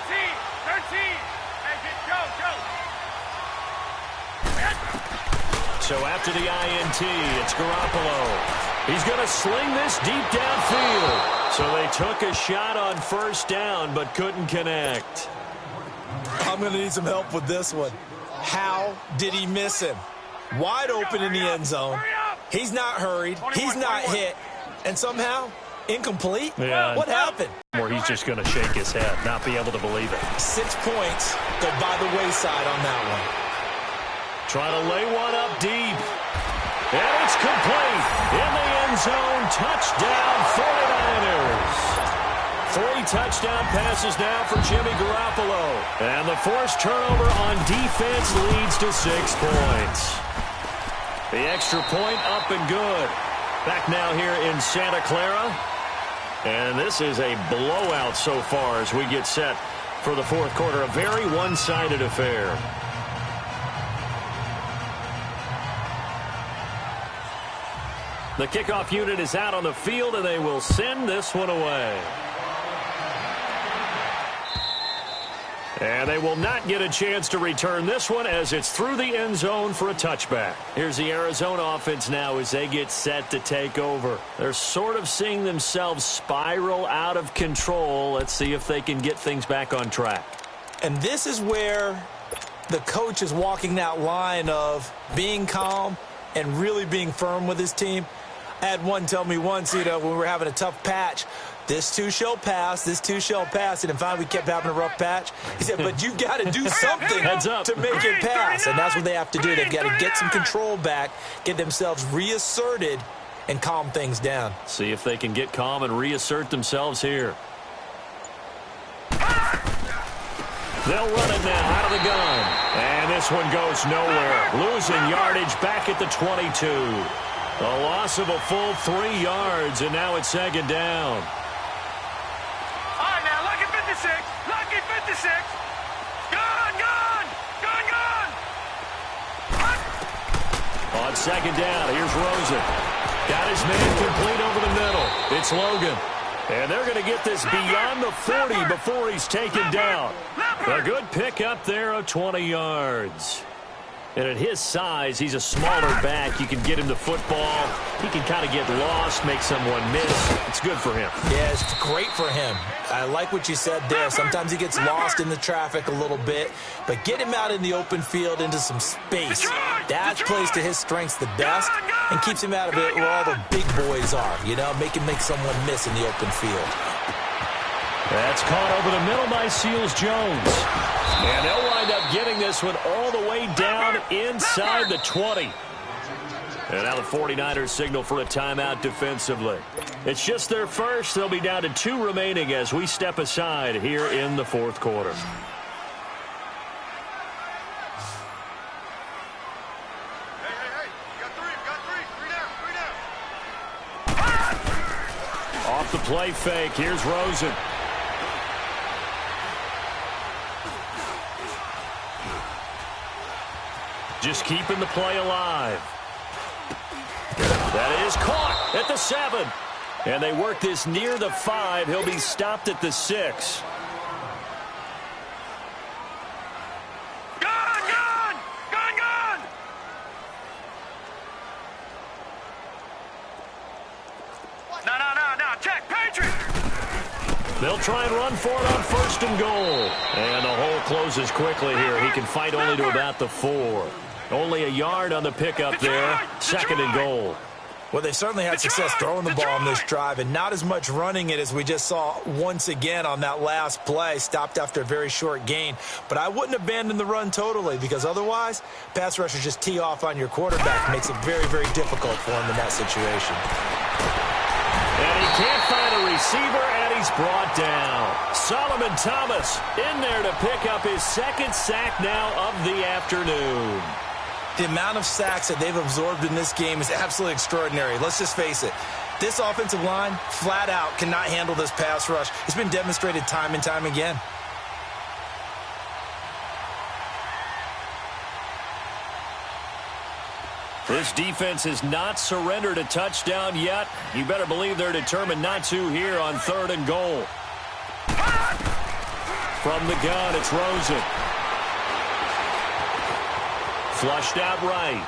So after the INT, it's Garoppolo. He's going to sling this deep downfield. So they took a shot on first down but couldn't connect. I'm going to need some help with this one. How did he miss him? Wide open in the end zone. He's not hurried. He's not hit. And somehow, incomplete? Yeah. What happened? Or he's just going to shake his head, not be able to believe it. 6 points go by the wayside on that one. Trying to lay one up deep. And it's complete. In the end zone, touchdown 49ers. 3 touchdown passes now for Jimmy Garoppolo. And the forced turnover on defense leads to 6 points. The extra point up and good. Back now here in Santa Clara. And this is a blowout so far as we get set for the fourth quarter. A very one-sided affair. The kickoff unit is out on the field, and they will send this one away. And they will not get a chance to return this one as it's through the end zone for a touchback. Here's the Arizona offense now as they get set to take over. They're sort of seeing themselves spiral out of control. Let's see if they can get things back on track. And this is where the coach is walking that line of being calm and really being firm with his team. I had one tell me once, when we were having a tough patch, this too shall pass, this too shall pass. And finally, we kept having a rough patch. He said, but you've got to do something to make it pass. And that's what they have to do. They've got to get some control back, get themselves reasserted, and calm things down. See if they can get calm and reassert themselves here. They'll run it now out of the gun. And this one goes nowhere. Losing yardage back at the 22. A loss of a full 3 yards, and now it's 2nd down. All right, now look at 56. 56. Lucky 56. Gone. On second down, here's Rosen. Got his man complete over the middle. It's Logan. And they're going to get this beyond the 40 before he's taken down. A good pickup there of 20 yards. And at his size, he's a smaller back. You can get him the football. He can kind of get lost, make someone miss. It's good for him. Yeah, it's great for him. I like what you said there. Sometimes he gets lost in the traffic a little bit, but get him out in the open field into some space. That plays to his strengths the best and keeps him out of it where all the big boys are, you know, make someone miss in the open field. That's caught over the middle by Seals-Jones. And they'll wind up getting this one all the way down inside the 20. And now the 49ers signal for a timeout defensively. It's just their first. They'll be down to 2 remaining as we step aside here in the fourth quarter. Hey. You got three. Three down. Off the play fake. Here's Rosen. Just keeping the play alive. That is caught at the 7. And they work this near the 5. He'll be stopped at the 6. Gone. No. Check. Patriot. They'll try and run for it on first and goal. And the hole closes quickly here. He can fight only to about the 4. Only a yard on the pickup there. Second and goal. Well, they've certainly had success throwing the ball on this drive and not as much running it as we just saw once again on that last play. Stopped after a very short gain. But I wouldn't abandon the run totally because otherwise, pass rushers just tee off on your quarterback. Makes it very, very difficult for him in that situation. And he can't find a receiver, and he's brought down. Solomon Thomas in there to pick up his second sack now of the afternoon. The amount of sacks that they've absorbed in this game is absolutely extraordinary. Let's just face it. This offensive line, flat out, cannot handle this pass rush. It's been demonstrated time and time again. This defense has not surrendered a touchdown yet. You better believe they're determined not to here on third and goal. From the gun, it's Rosen. Flushed out right.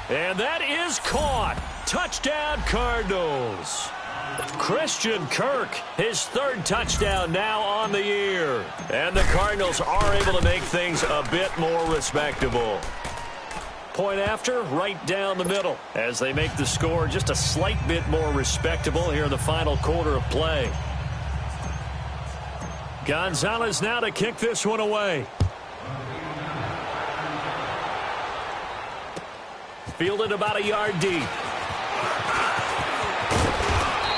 And that is caught. Touchdown, Cardinals. Christian Kirk, his third touchdown now on the year. And the Cardinals are able to make things a bit more respectable. Point after, right down the middle, as they make the score just a slight bit more respectable here in the final quarter of play. Gonzalez now to kick this one away. Fielded about a yard deep.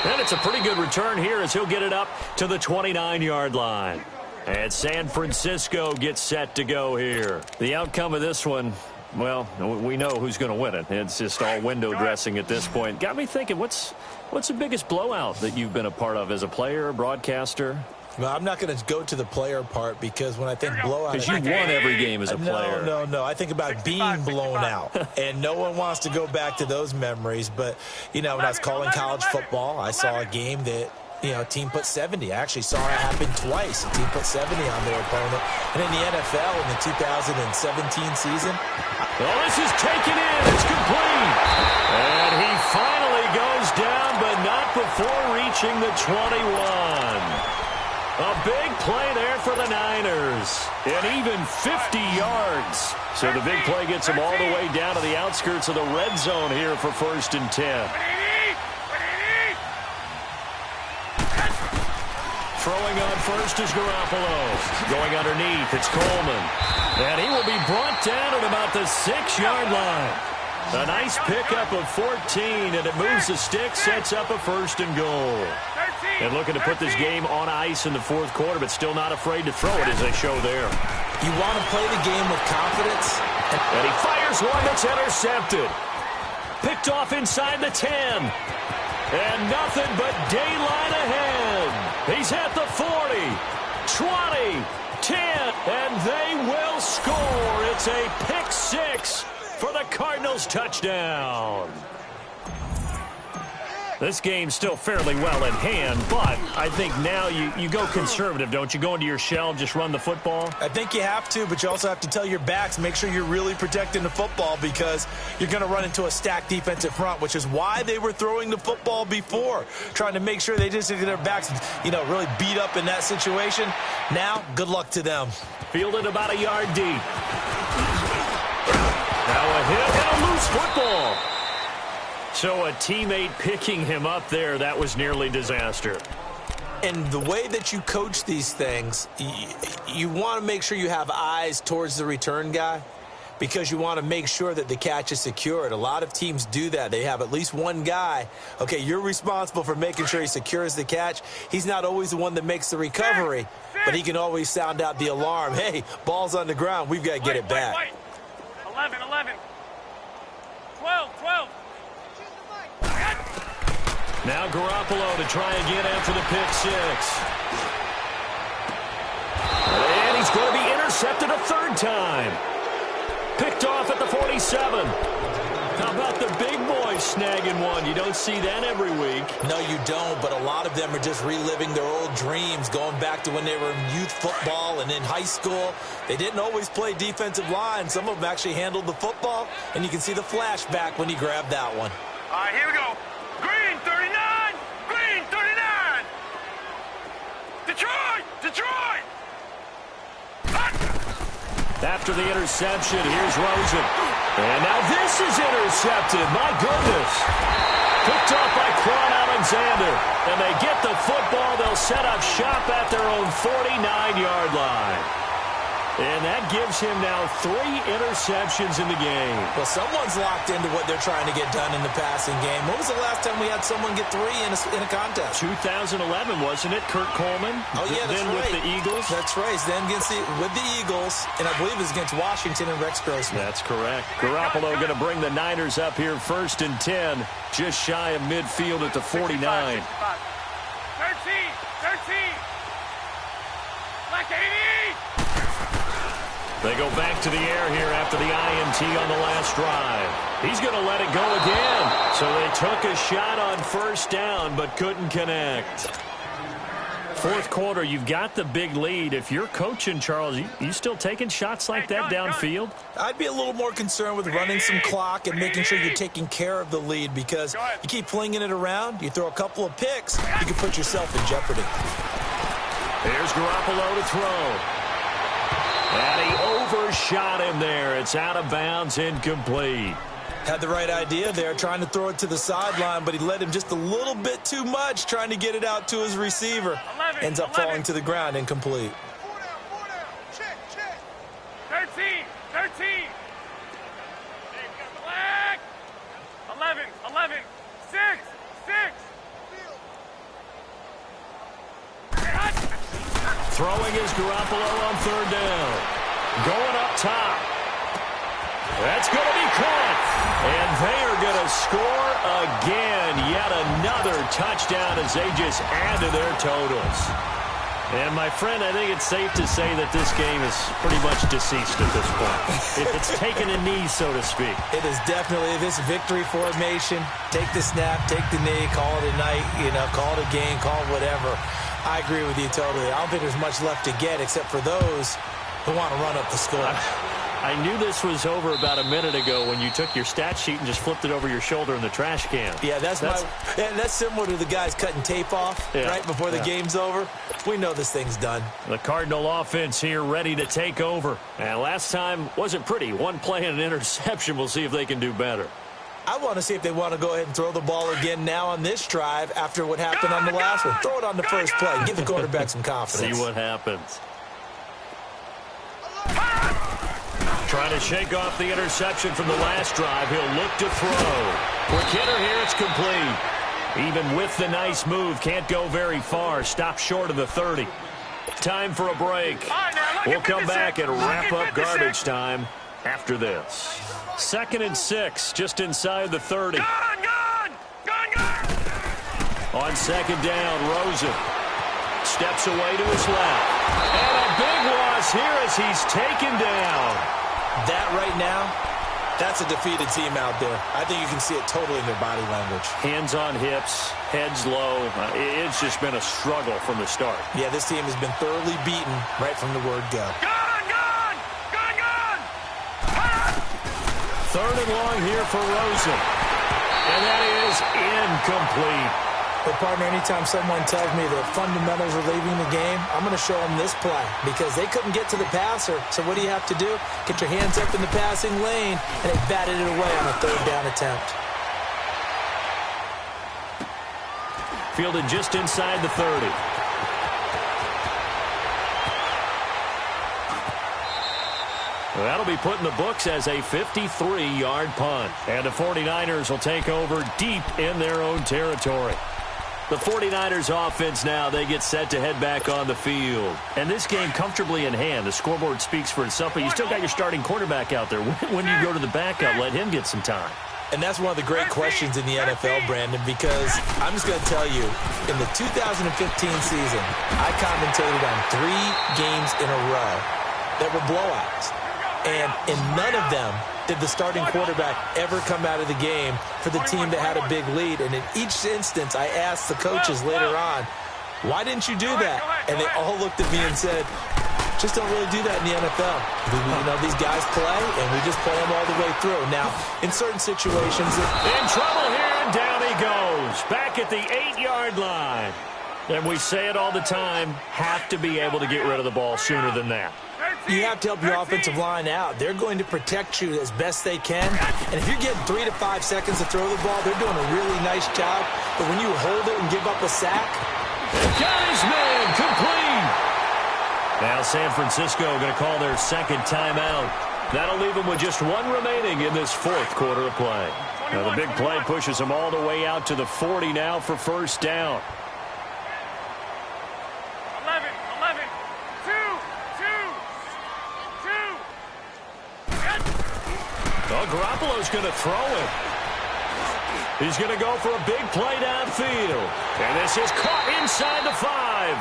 And it's a pretty good return here as he'll get it up to the 29-yard line. And San Francisco gets set to go here. The outcome of this one, well, we know who's going to win it. It's just all window dressing at this point. Got me thinking, what's the biggest blowout that you've been a part of as a player, broadcaster? Well, I'm not going to go to the player part because when I think blowout... Because you won every game as a player. No. I think about being blown out. And no one wants to go back to those memories. But, you know, when I was calling college football, I saw a game that, you know, a team put 70. I actually saw it happen twice. A team put 70 on their opponent. And in the NFL in the 2017 season... Well, this is taken in. It's complete. And he finally goes down, but not before reaching the 21. A big play there for the Niners. And even 50 yards. So the big play gets him all the way down to the outskirts of the red zone here for first and 10. Throwing on first is Garoppolo. Going underneath, it's Coleman. And he will be brought down at about the 6-yard line. A nice pickup of 14, and it moves the stick, sets up a first and goal. And looking to put this game on ice in the fourth quarter, but still not afraid to throw it as they show there. You want to play the game with confidence. And he fires one that's intercepted. Picked off inside the 10. And nothing but daylight ahead. He's at the 40, 20, 10, and they will score. It's a pick six for the Cardinals touchdown. This game's still fairly well in hand, but I think now you go conservative, don't you? Go into your shell, just run the football? I think you have to, but you also have to tell your backs, make sure you're really protecting the football because you're going to run into a stacked defensive front, which is why they were throwing the football before, trying to make sure they just get their backs, really beat up in that situation. Now, good luck to them. Fielded about a yard deep. Now a hit and a loose football. So a teammate picking him up there, that was nearly disaster. And the way that you coach these things, you want to make sure you have eyes towards the return guy because you want to make sure that the catch is secured. A lot of teams do that. They have at least one guy. Okay, you're responsible for making sure he secures the catch. He's not always the one that makes the recovery, but he can always sound out the alarm. Hey, ball's on the ground. We've got to get it back. 11, 11. 12, 12. Now Garoppolo to try again after the pick six. And he's going to be intercepted a third time. Picked off at the 47. How about the big boys snagging one? You don't see that every week. No, you don't, but a lot of them are just reliving their old dreams, going back to when they were in youth football and in high school. They didn't always play defensive line. Some of them actually handled the football, and you can see the flashback when he grabbed that one. All right, here we go. Green 39! Green 39! Detroit! Detroit! After the interception, here's Rosen. And now this is intercepted. My goodness. Picked off by Quan Alexander. And they get the football. They'll set up shop at their own 49-yard line. And that gives him now 3 interceptions in the game. Well, someone's locked into what they're trying to get done in the passing game. When was the last time we had someone get 3 in a contest? 2011, wasn't it? Kurt Coleman? Oh, yeah, that's then right. with the Eagles? That's right. Then with the Eagles, and I believe it was against Washington and Rex Grossman. That's correct. Garoppolo going to bring the Niners up here 1st and 10, just shy of midfield at the 49. 13! 13! Like 80! They go back to the air here after the INT on the last drive. He's going to let it go again. So they took a shot on 1st down but couldn't connect. 4th quarter, you've got the big lead. If you're coaching, Charles, you still taking shots like that downfield? I'd be a little more concerned with running some clock and making sure you're taking care of the lead because you keep flinging it around, you throw a couple of picks, you can put yourself in jeopardy. Here's Garoppolo to throw. And he overshot him there. It's out of bounds, incomplete. Had the right idea there, trying to throw it to the sideline, but he led him just a little bit too much, trying to get it out to his receiver. 11, Ends up falling to the ground, incomplete. 13! 13! Black! 11! 11! 6! 6! Throwing is Garoppolo on 3rd down. Going up top. That's going to be caught. And they are going to score again. Yet another touchdown as they just add to their totals. And, my friend, I think it's safe to say that this game is pretty much deceased at this point. It's taken a knee, so to speak. It is definitely this victory formation. Take the snap, take the knee, call it a night, call it a game, call it whatever. I agree with you totally. I don't think there's much left to get except for those who want to run up the score. I knew this was over about a minute ago when you took your stat sheet and just flipped it over your shoulder in the trash can. Yeah, that's similar to the guys cutting tape off right before the game's over. We know this thing's done. The Cardinal offense here ready to take over. And last time wasn't pretty. 1 play and an interception. We'll see if they can do better. I want to see if they want to go ahead and throw the ball again now on this drive after what happened on the last one. Throw it on the first play. Give the quarterback some confidence. See what happens. Trying to shake off the interception from the last drive. He'll look to throw. Quick hitter here. It's complete. Even with the nice move, can't go very far. Stop short of the 30. Time for a break. We'll come back and wrap up garbage time after this. 2nd and 6, just inside the 30. On 2nd down, Rosen steps away to his left. And a big loss here as he's taken down. That right now, that's a defeated team out there. I think you can see it totally in their body language. Hands on hips, heads low. It's just been a struggle from the start. Yeah, this team has been thoroughly beaten right from the word go. Gun! Third and long here for Rosen. And that is incomplete. But, partner, anytime someone tells me that fundamentals are leaving the game, I'm going to show them this play because they couldn't get to the passer. So what do you have to do? Get your hands up in the passing lane, and they batted it away on a third down attempt. Fielded just inside the 30. Well, that'll be put in the books as a 53-yard punt. And the 49ers will take over deep in their own territory. The 49ers offense now, they get set to head back on the field. And this game comfortably in hand. The scoreboard speaks for itself, but you still got your starting quarterback out there. When do you go to the backup, let him get some time? And that's one of the great questions in the NFL, Brandon, because I'm just going to tell you, in the 2015 season, I commentated on 3 games in a row that were blowouts. And in none of them did the starting quarterback ever come out of the game for the team that had a big lead. And in each instance, I asked the coaches later on, why didn't you do that? And they all looked at me and said, just don't really do that in the NFL. You know, these guys play, and we just play them all the way through. Now, in certain situations... In trouble here, and down he goes. Back at the 8-yard line. And we say it all the time, have to be able to get rid of the ball sooner than that. You have to help your offensive line out. They're going to protect you as best they can. And if you're getting 3 to 5 seconds to throw the ball, they're doing a really nice job. But when you hold it and give up a sack... Got his man complete. Now San Francisco going to call their second timeout. That'll leave them with just 1 remaining in this 4th quarter of play. Now the big play pushes them all the way out to the 40 now for first down. 11, 2. Well, Garoppolo's going to throw it. He's going to go for a big play downfield. And this is caught inside the 5.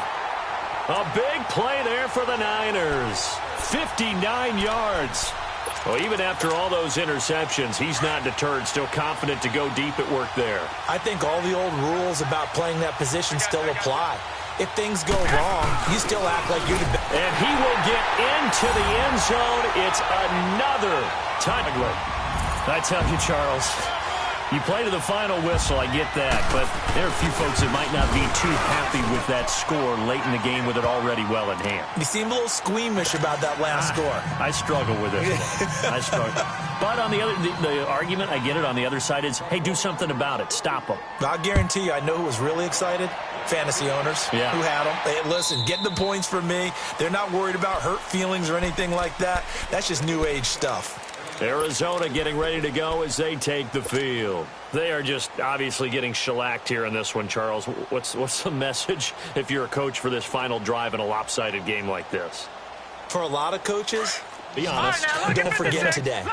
A big play there for the Niners. 59 yards. Well, even after all those interceptions, he's not deterred, still confident to go deep at work there. I think all the old rules about playing that position still apply. If things go wrong, you still act like you're the best. And he will get into the end zone. It's another touchdown. I tell you, Charles, you play to the final whistle, I get that, but there are a few folks that might not be too happy with that score late in the game with it already well in hand. You seem a little squeamish about that last score. I struggle with it. I struggle. But on the other, the argument, I get it, on the other side is, hey, do something about it. Stop them. I'll guarantee you, I know who was really excited. Fantasy owners who had them. Hey, listen, get the points from me. They're not worried about hurt feelings or anything like that. That's just new age stuff. Arizona getting ready to go as they take the field. They are just obviously getting shellacked here in this one, Charles. What's the message if you're a coach for this final drive in a lopsided game like this? For a lot of coaches, be honest, don't forget today.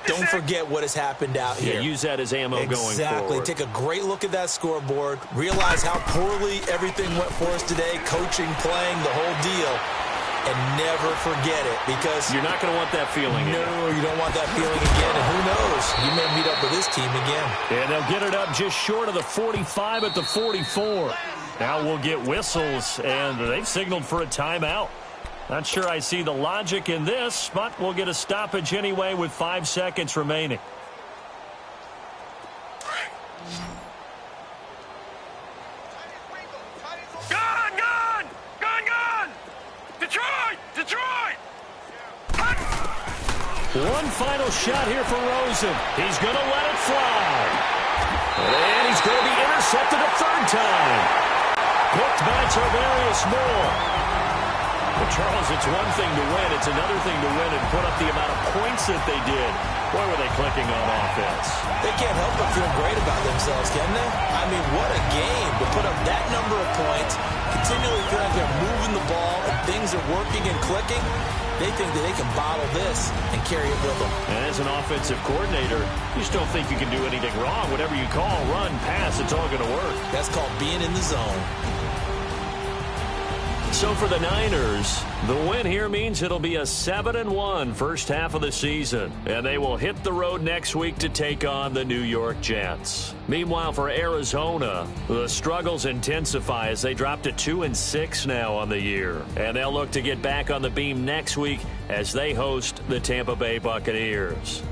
Don't forget what has happened out here. Yeah, use that as ammo going forward. Exactly. Take a great look at that scoreboard. Realize how poorly everything went for us today. Coaching, playing, the whole deal. And never forget it, because you're not going to want that feeling. No, you don't want that feeling again. And who knows? You may meet up with this team again. And they'll get it up just short of the 45 at the 44. Now we'll get whistles, and they've signaled for a timeout. Not sure I see the logic in this, but we'll get a stoppage anyway with 5 seconds remaining. Detroit! One final shot here for Rosen. He's going to let it fly. And he's going to be intercepted a 3rd time. Booked by Tarvarius Moore. But Charles, it's one thing to win. It's another thing to win and put up the amount of points that they did. Boy, were they clicking on offense. They can't help but feel great about themselves, can they? I mean, what a game to put up that number of points, continually feel like they're moving the ball and things are working and clicking. They think that they can bottle this and carry it with them. And as an offensive coordinator, you just don't think you can do anything wrong. Whatever you call, run, pass, it's all going to work. That's called being in the zone. So for the Niners, the win here means it'll be a 7-1 first half of the season, and they will hit the road next week to take on the New York Jets. Meanwhile, for Arizona, the struggles intensify as they drop to 2-6 now on the year, and they'll look to get back on the beam next week as they host the Tampa Bay Buccaneers.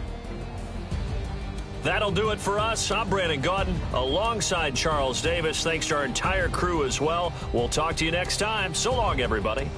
That'll do it for us. I'm Brandon Gaudin alongside Charles Davis. Thanks to our entire crew as well. We'll talk to you next time. So long, everybody.